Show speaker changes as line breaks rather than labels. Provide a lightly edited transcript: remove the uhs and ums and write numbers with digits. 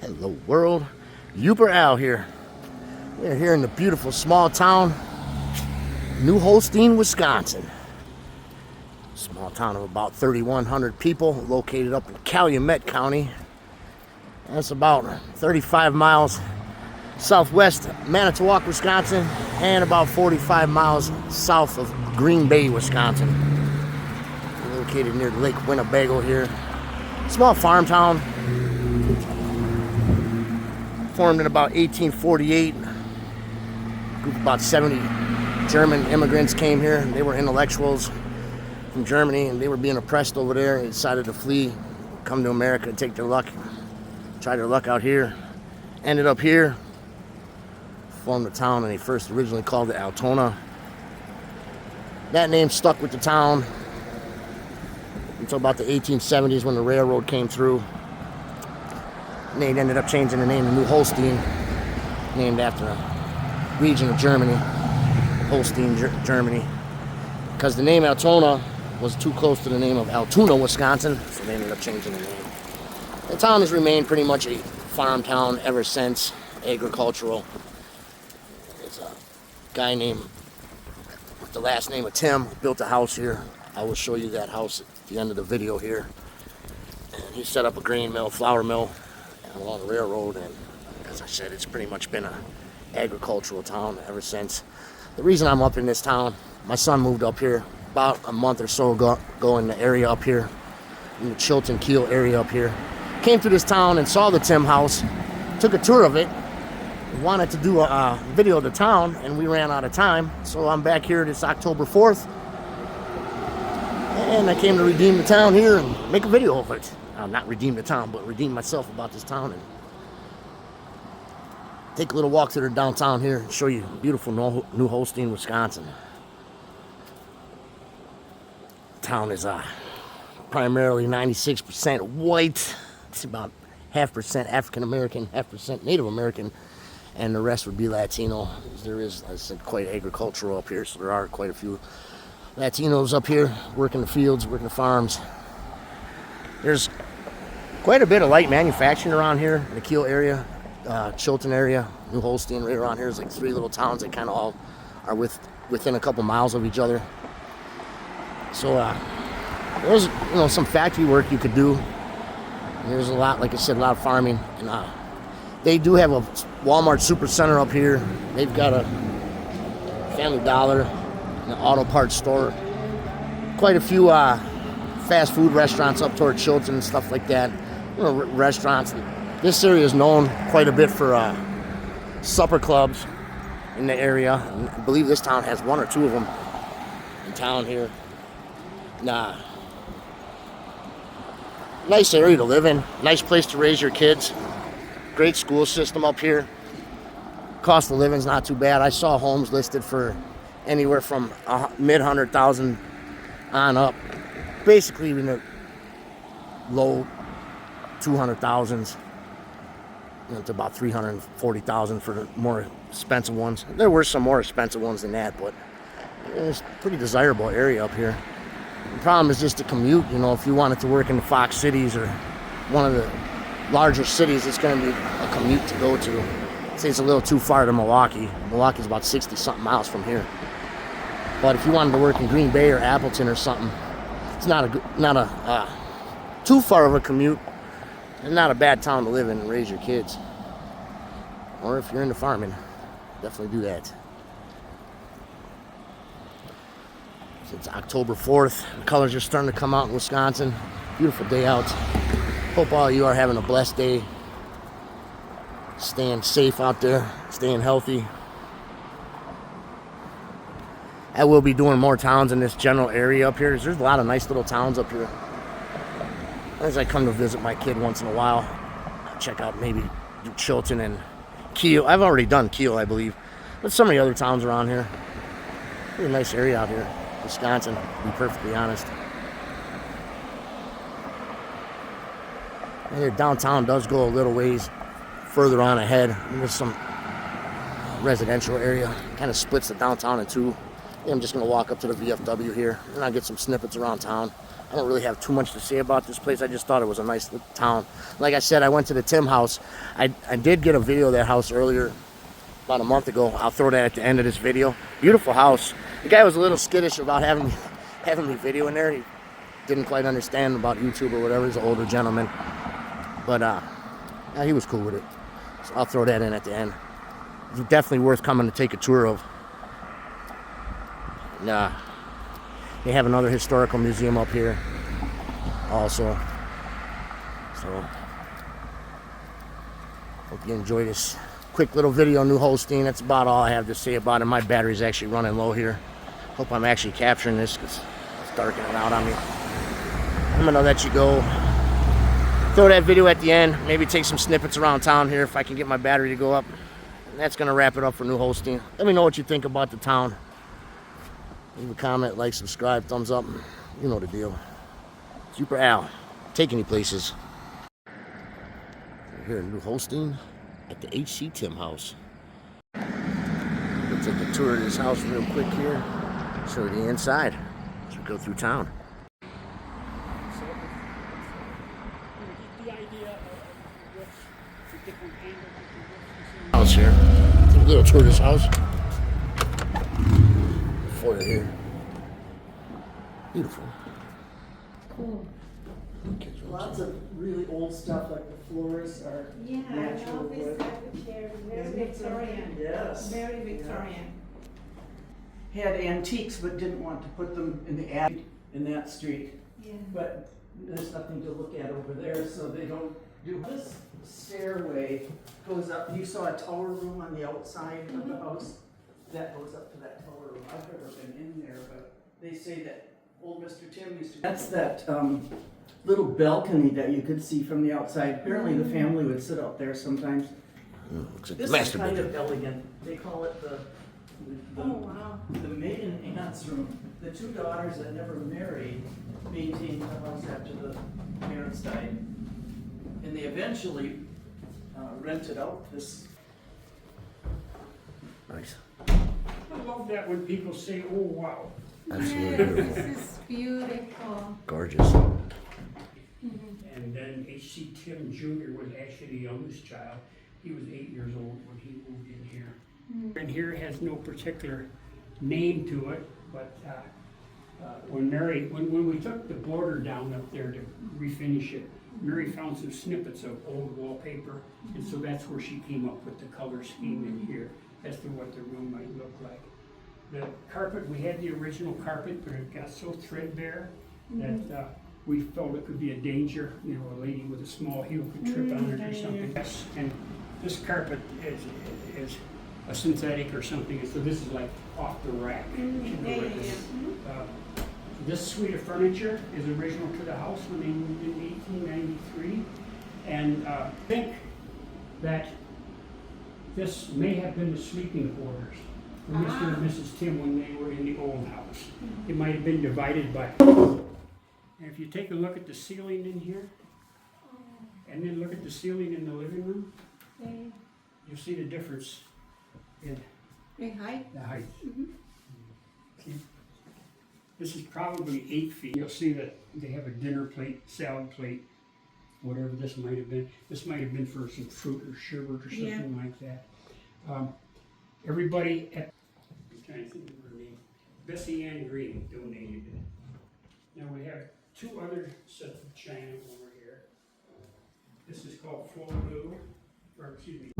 Hello world, Uber Al here. We're here in the beautiful small town, New Holstein, Wisconsin. Small town of about 3,100 people, located up in Calumet County. That's about 35 miles southwest Manitowoc, Wisconsin, and about 45 miles south of Green Bay, Wisconsin. We're located near Lake Winnebago here. Small farm town. Formed in about 1848. A group of about 70 German immigrants came here. They were intellectuals from Germany, and they were being oppressed over there. They decided to flee, come to America, take their luck, try their luck out here. Ended up here, formed a town, and they first originally called it Altona. That name stuck with the town until about the 1870s when the railroad came through. And they ended up changing the name to New Holstein, named after a region of Germany, Holstein, Germany. Because the name Altona was too close to the name of Altoona, Wisconsin, so they ended up changing the name. The town has remained pretty much a farm town ever since, agricultural. There's a guy named, with the last name of Timm, who built a house here. I will show you that house at the end of the video here. And he set up a grain mill, flour mill, along the railroad, and as I said, it's pretty much been an agricultural town ever since. The reason I'm up in this town, my son moved up here about a month or so ago in the area up here, in the Chilton Kiel area up here. Came through this town and saw the Timm house, took a tour of it, wanted to do a video of the town, and we ran out of time, so I'm back here this October 4th, and I came to redeem the town here and make a video of it. Not redeem the town, but redeem myself about this town and take a little walk through the downtown here and show you beautiful New Holstein, Wisconsin. The town is primarily 96% white. It's about 0.5% African American, 0.5% Native American, and the rest would be Latino. There is, as I said, quite agricultural up here, so there are quite a few Latinos up here working the fields, working the farms. There's quite a bit of light manufacturing around here in the Kiel area, Chilton area, New Holstein. Right around here, there's like 3 little towns that kind of all are within a couple miles of each other. So there's some factory work you could do. And there's a lot, like I said, a lot of farming. And they do have a Walmart Supercenter up here. They've got a Family Dollar, an auto parts store, quite a few fast food restaurants up toward Chilton and stuff like that. Restaurants. This area is known quite a bit for supper clubs in the area. And I believe this town has 1 or 2 of them in town here. Nice area to live in. Nice place to raise your kids. Great school system up here. Cost of living's not too bad. I saw homes listed for anywhere from mid-100,000 on up. Basically in the low 200,000s, to about 340,000 for the more expensive ones. There were some more expensive ones than that, but it's a pretty desirable area up here. The problem is just the commute. If you wanted to work in the Fox cities or one of the larger cities, it's going to be a commute to go to. I'd say it's a little too far to Milwaukee. Milwaukee's about 60-something miles from here. But if you wanted to work in Green Bay or Appleton or something, it's not a too far of a commute, and not a bad town to live in and raise your kids. Or if you're into farming, definitely do that. It's October 4th. The colors are starting to come out in Wisconsin. Beautiful day out. Hope all of you are having a blessed day. Staying safe out there, staying healthy. I will be doing more towns in this general area up here. There's a lot of nice little towns up here. As I come to visit my kid once in a while, check out maybe Chilton and Kiel. I've already done Kiel, I believe. But some of the other towns around here. Pretty nice area out here. Wisconsin, to be perfectly honest. And here downtown does go a little ways further on ahead. There's some residential area. Kind of splits the downtown in two. think I'm just gonna walk up to the VFW here and I'll get some snippets around town. I don't really have too much to say about this place. I just thought it was a nice town. Like I said, I went to the Timm house. I did get a video of that house earlier, about a month ago. I'll throw that at the end of this video. Beautiful house. The guy was a little skittish about having me video in there. He didn't quite understand about YouTube or whatever. He's an older gentleman. But yeah, he was cool with it. So I'll throw that in at the end. It's definitely worth coming to take a tour of. Nah. They have another historical museum up here also. So hope you enjoy this quick little video on New Holstein. That's about all I have to say about it. My battery's actually running low here. Hope I'm actually capturing this because it's darkening out on me. I'm gonna let you go. Throw that video at the end. Maybe take some snippets around town here if I can get my battery to go up. And that's gonna wrap it up for New Holstein. Let me know what you think about the town. Leave a comment, like, subscribe, thumbs up. You know the deal. Super Al, taking you places. We're here in New Holstein at the HC Timm house. We'll take a tour of this house real quick here. Show you the inside as we go through town. House here. Take a little tour of this house. Before here. Beautiful.
Cool.
Lots of really old stuff, like the floors are natural
I love this
wood.
type of chair. Very
Yeah.
Victorian.
Yes.
Very Victorian.
Had antiques, but didn't want to put them in the attic in that street.
Yeah.
But there's nothing to look at over there, so they don't do this. Stairway goes up. You saw a tower room on the outside of the house. That goes up to that tower room. I've never been in there, but they say that old Mr. Timm used to. That's that little balcony that you could see from the outside. Apparently, the family would sit out there sometimes.
Looks like
This
the
is
master
kind
bedroom.
of elegant. They call it the
Oh, wow.
the maiden aunt's room. The two daughters that never married maintained the house after the parents died, and they eventually rented out this.
Nice.
I love that when people say, oh, wow.
Absolutely
Yes,
beautiful.
this is beautiful.
Gorgeous.
And then H.C. Timm Jr. was actually the youngest child. He was 8 years old when he moved in here. And here has no particular name to it, but when we took the border down up there to refinish it, Mary found some snippets of old wallpaper, and so that's where she came up with the color scheme in here as to what the room might look like. The carpet, we had the original carpet, but it got so threadbare that we felt it could be a danger. You know, a lady with a small heel could trip on it or something. Yes, and this carpet is a synthetic or something, so this is like off the rack. You know, with this. This suite of furniture is original to the house when they moved in 1893, and I think that this may have been the sleeping quarters for Mr. and Mrs. Timm when they were in the old house. It might have been divided by. And if you take a look at the ceiling in here, and then look at the ceiling in the living room, you'll see the difference in
The height.
the height. See? This is probably 8 feet. You'll see that they have a dinner plate, salad plate, whatever this might have been. This might have been for some fruit or sherbet or something like that. Everybody at, I'm trying to think of her name, Bessie Ann Green donated it. Now we have 2 other sets of china over here. This is called Florida, or excuse me.